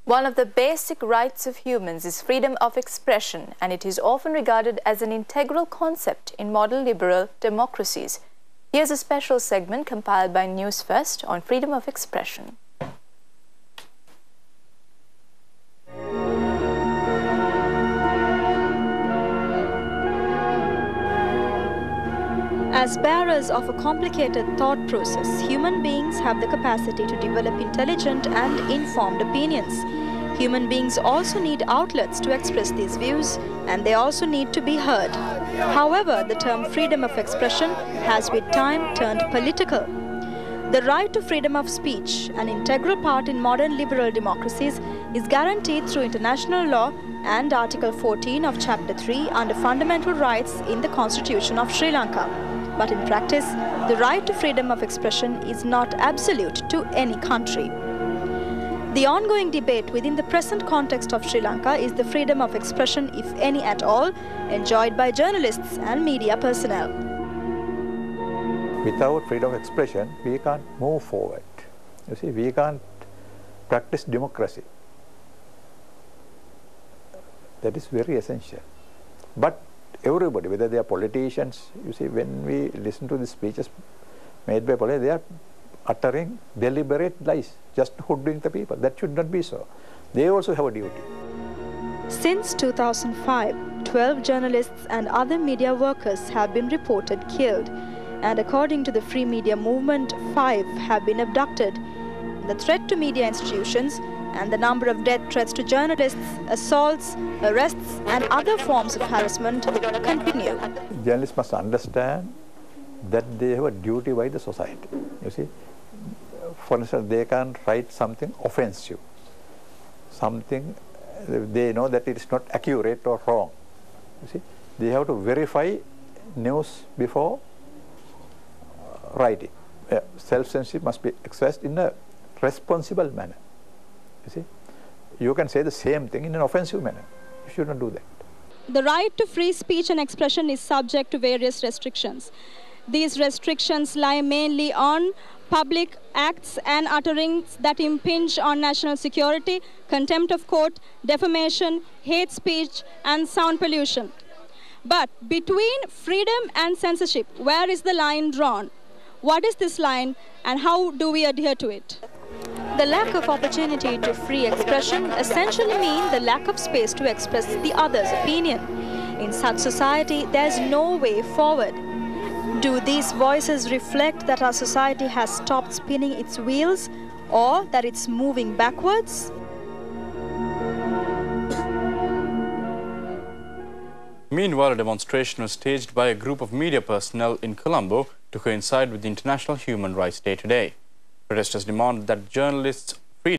One of the basic rights of humans is freedom of expression, and it is often regarded as an integral concept in modern liberal democracies. Here's a special segment compiled by News First on freedom of expression. As bearers of a complicated thought process, human beings have the capacity to develop intelligent and informed opinions. Human beings also need outlets to express these views, and they also need to be heard. However, the term freedom of expression has with time turned political. The right to freedom of speech, an integral part in modern liberal democracies, is guaranteed through international law and Article 14 of Chapter 3 under Fundamental Rights in the Constitution of Sri Lanka. But in practice, the right to freedom of expression is not absolute to any country. The ongoing debate within the present context of Sri Lanka is the freedom of expression, if any at all, enjoyed by journalists and media personnel. Without freedom of expression, we can't move forward. You see, we can't practice democracy. That is very essential. But everybody, whether they are politicians, you see, when we listen to the speeches made by politicians, they are uttering deliberate lies, just hoodwink the people. That should not be so. They also have a duty. Since 2005, 12 journalists and other media workers have been reported killed, and according to the Free Media Movement, 5 have been abducted. The threat to media institutions and the number of death threats to journalists, assaults, arrests and other forms of harassment continue. Journalists must understand that they have a duty by the society. You see, for instance, they can't write something offensive, something they know that it is not accurate or wrong. You see, they have to verify news before writing. Self-censorship must be expressed in a responsible manner. You see, you can say the same thing in an offensive manner. You should not do that. The right to free speech and expression is subject to various restrictions. These restrictions lie mainly on public acts and utterings that impinge on national security, contempt of court, defamation, hate speech, and sound pollution. But between freedom and censorship, where is the line drawn? What is this line, and how do we adhere to it? The lack of opportunity to free expression essentially means the lack of space to express the other's opinion. In such society, there is no way forward. Do these voices reflect that our society has stopped spinning its wheels, or that it's moving backwards? Meanwhile, a demonstration was staged by a group of media personnel in Colombo to coincide with the International Human Rights Day today. Protesters demanded that journalists